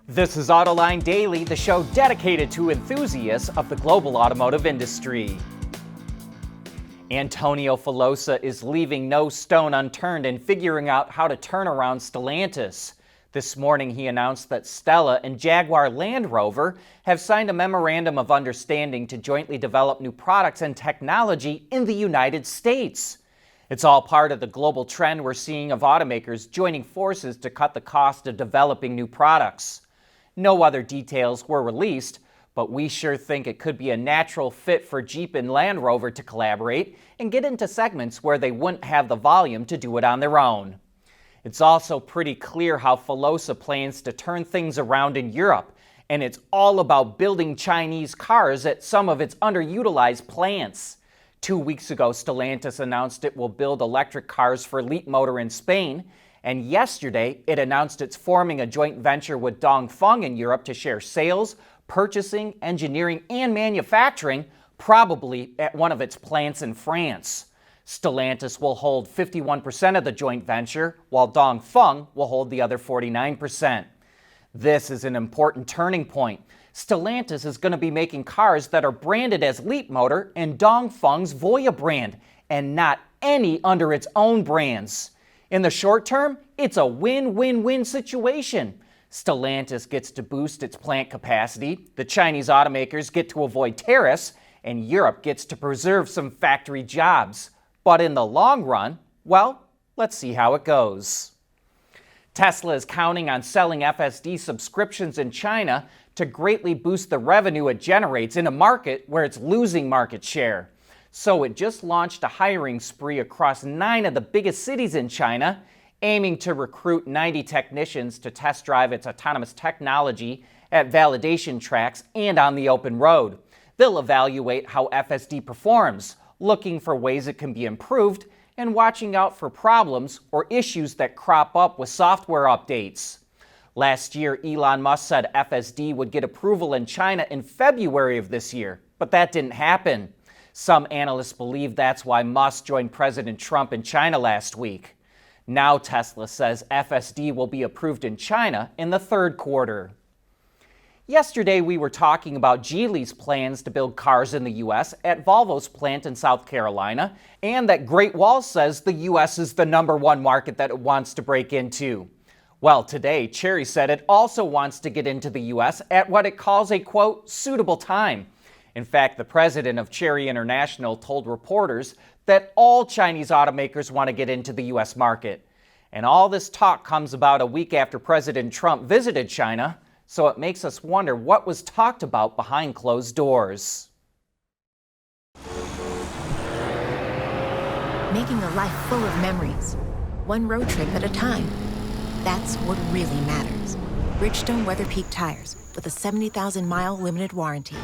This is Autoline Daily, the show dedicated to enthusiasts of the global automotive industry. Antonio Filosa is leaving no stone unturned in figuring out how to turn around Stellantis. This morning he announced that Stella and Jaguar Land Rover have signed a memorandum of understanding to jointly develop new products and technology in the United States. It's all part of the global trend we're seeing of automakers joining forces to cut the cost of developing new products. No other details were released, but we sure think it could be a natural fit for Jeep and Land Rover to collaborate and get into segments where they wouldn't have the volume to do it on their own. It's also pretty clear how Filosa plans to turn things around in Europe, and it's all about building Chinese cars at some of its underutilized plants. 2 weeks ago, Stellantis announced it will build electric cars for Leapmotor in Spain, and yesterday it announced it's forming a joint venture with Dongfeng in Europe to share sales, purchasing, engineering, and manufacturing, probably at one of its plants in France. Stellantis will hold 51% of the joint venture, while Dongfeng will hold the other 49%. This is an important turning point. Stellantis is going to be making cars that are branded as Leapmotor and Dongfeng's Voya brand, and not any under its own brands. In the short term, it's a win-win-win situation. Stellantis gets to boost its plant capacity, the Chinese automakers get to avoid tariffs, and Europe gets to preserve some factory jobs. But in the long run, well, let's see how it goes. Tesla is counting on selling FSD subscriptions in China to greatly boost the revenue it generates in a market where it's losing market share. So it just launched a hiring spree across 9 of the biggest cities in China, aiming to recruit 90 technicians to test drive its autonomous technology at validation tracks and on the open road. They'll evaluate how FSD performs, looking for ways it can be improved, and watching out for problems or issues that crop up with software updates. Last year, Elon Musk said FSD would get approval in China in February of this year, but that didn't happen. Some analysts believe that's why Musk joined President Trump in China last week. Now Tesla says FSD will be approved in China in the third quarter. Yesterday we were talking about Geely's plans to build cars in the U.S. at Volvo's plant in South Carolina, and that Great Wall says the U.S. is the #1 market that it wants to break into. Well, today Chery said it also wants to get into the U.S. at what it calls a, quote, suitable time. In fact, the president of Chery International told reporters that all Chinese automakers want to get into the U.S. market. And all this talk comes about a week after President Trump visited China, so it makes us wonder what was talked about behind closed doors. Making a life full of memories, one road trip at a time. That's what really matters. Bridgestone Weather Peak tires with a 70,000-mile limited warranty.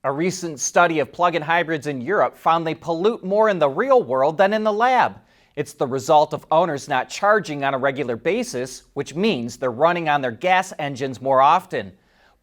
A recent study of plug-in hybrids in Europe found they pollute more in the real world than in the lab. It's the result of owners not charging on a regular basis, which means they're running on their gas engines more often.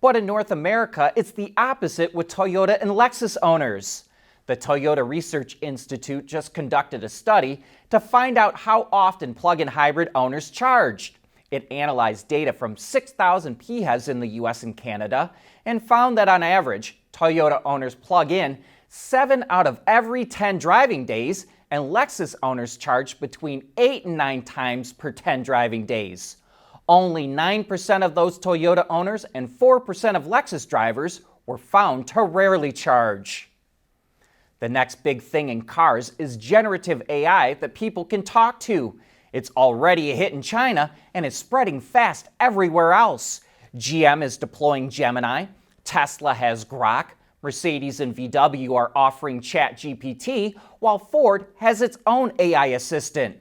But in North America, it's the opposite with Toyota and Lexus owners. The Toyota Research Institute just conducted a study to find out how often plug-in hybrid owners charged. It analyzed data from 6,000 PHEVs in the U.S. and Canada and found that on average, Toyota owners plug in 7 out of every 10 driving days, and Lexus owners charge between 8 and 9 times per 10 driving days. Only 9% of those Toyota owners and 4% of Lexus drivers were found to rarely charge. The next big thing in cars is generative AI that people can talk to. It's already a hit in China and is spreading fast everywhere else. GM is deploying Gemini, Tesla has Grok, Mercedes and VW are offering ChatGPT, while Ford has its own AI assistant.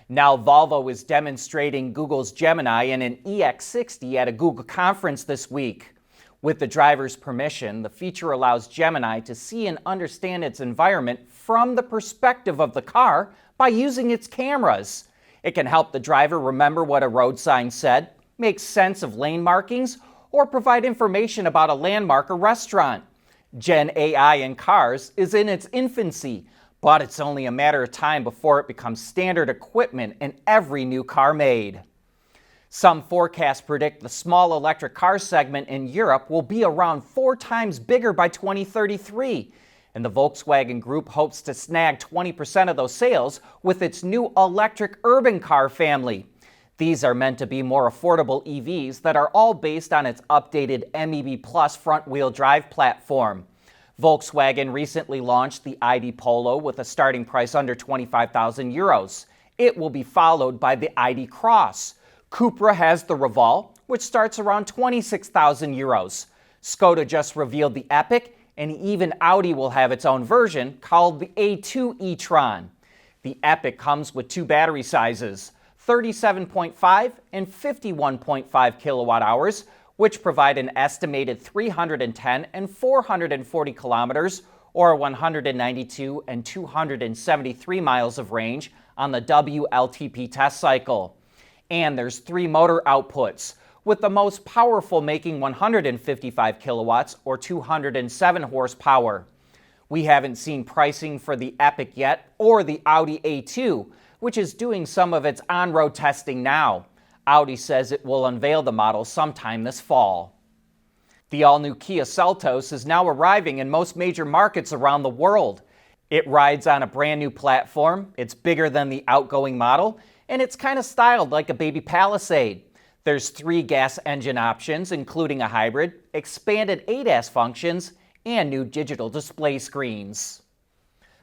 Now Volvo is demonstrating Google's Gemini in an EX60 at a Google conference this week. With the driver's permission, the feature allows Gemini to see and understand its environment from the perspective of the car by using its cameras. It can help the driver remember what a road sign said, make sense of lane markings, or provide information about a landmark or restaurant. Gen AI in cars is in its infancy, But it's only a matter of time before it becomes standard equipment in every new car made. Some forecasts predict the small electric car segment in Europe will be around 4 times bigger by 2033, and the Volkswagen Group hopes to snag 20% of those sales with its new electric urban car family. These are meant to be more affordable EVs that are all based on its updated MEB Plus front-wheel drive platform. Volkswagen recently launched the ID Polo with a starting price under 25,000 euros. It will be followed by the ID Cross. Cupra has the Reval, which starts around 26,000 euros. Skoda just revealed the Epic, and even Audi will have its own version called the A2 e-tron. The Epic comes with 2 battery sizes, 37.5 and 51.5 kilowatt hours, which provide an estimated 310 and 440 kilometers, or 192 and 273 miles of range on the WLTP test cycle. And there's 3 motor outputs, with the most powerful making 155 kilowatts or 207 horsepower. We haven't seen pricing for the Epic yet, or the Audi A2, which is doing some of its on-road testing now. Audi says it will unveil the model sometime this fall. The all-new Kia Seltos is now arriving in most major markets around the world. It rides on a brand new platform, it's bigger than the outgoing model, and it's kind of styled like a baby Palisade. There's 3 gas engine options, including a hybrid, expanded ADAS functions, and new digital display screens.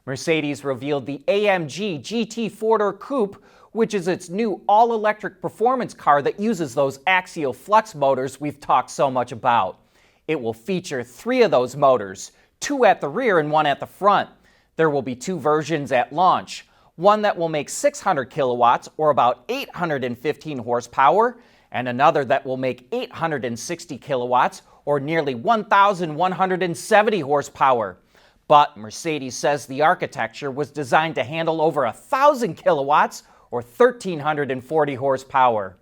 Mercedes revealed the AMG GT 4-door coupe, which is its new all-electric performance car that uses those axial flex motors we've talked so much about. It will feature 3 of those motors, 2 at the rear and 1 at the front. There will be 2 versions at launch, one that will make 600 kilowatts or about 815 horsepower, and another that will make 860 kilowatts or nearly 1,170 horsepower. But Mercedes says the architecture was designed to handle over 1,000 kilowatts or 1,340 horsepower.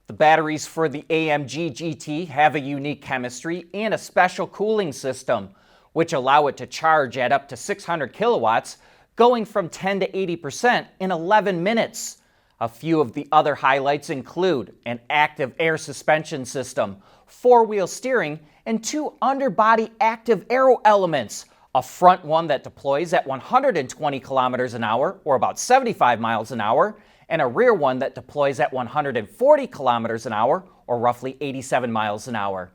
The batteries for the AMG GT have a unique chemistry and a special cooling system, which allow it to charge at up to 600 kilowatts, going from 10 to 80% in 11 minutes. A few of the other highlights include an active air suspension system, 4-wheel steering, and 2 underbody active aero elements, a front one that deploys at 120 kilometers an hour, or about 75 miles an hour, and a rear one that deploys at 140 kilometers an hour, or roughly 87 miles an hour.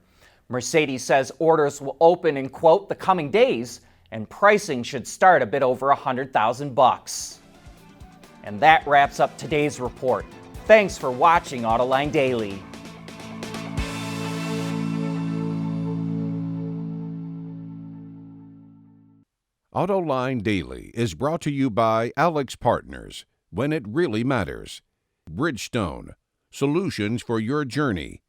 Mercedes says orders will open in, quote, the coming days, and pricing should start a bit over $100,000. And that wraps up today's report. Thanks for watching Autoline Daily. Autoline Daily is brought to you by Alex Partners, when it really matters. Bridgestone, solutions for your journey.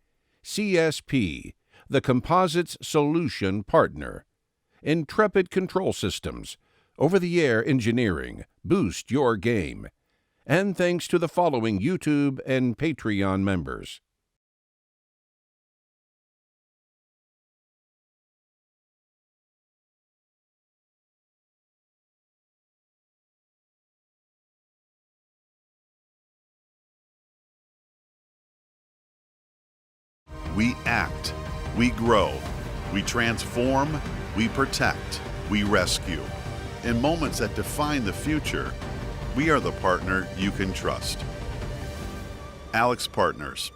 CSP, the composites solution partner. Intrepid Control Systems, over-the-air engineering, boost your game. And thanks to the following YouTube and Patreon members. We act, we grow, we transform, we protect, we rescue. In moments that define the future, we are the partner you can trust. Alex Partners,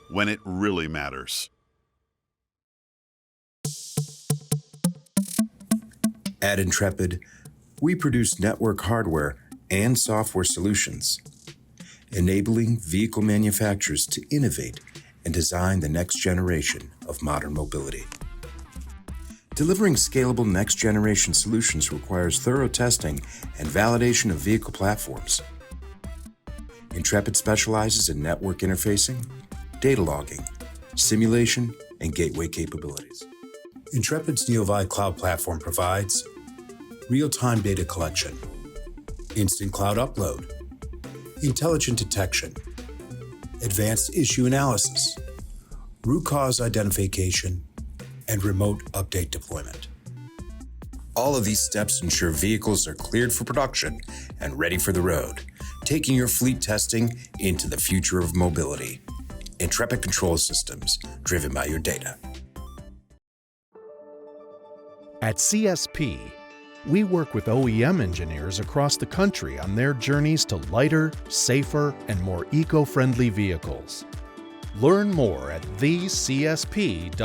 when it really matters. At Intrepid, we produce network hardware and software solutions, enabling vehicle manufacturers to innovate and design the next generation of modern mobility. Delivering scalable next-generation solutions requires thorough testing and validation of vehicle platforms. Intrepid specializes in network interfacing, data logging, simulation, and gateway capabilities. Intrepid's Neovi cloud platform provides real-time data collection, instant cloud upload, intelligent detection, advanced issue analysis, root cause identification, and remote update deployment. All of these steps ensure vehicles are cleared for production and ready for the road, taking your fleet testing into the future of mobility. Intrepid Control Systems, driven by your data. At CSP, we work with OEM engineers across the country on their journeys to lighter, safer, and more eco-friendly vehicles. Learn more at thecsp.com.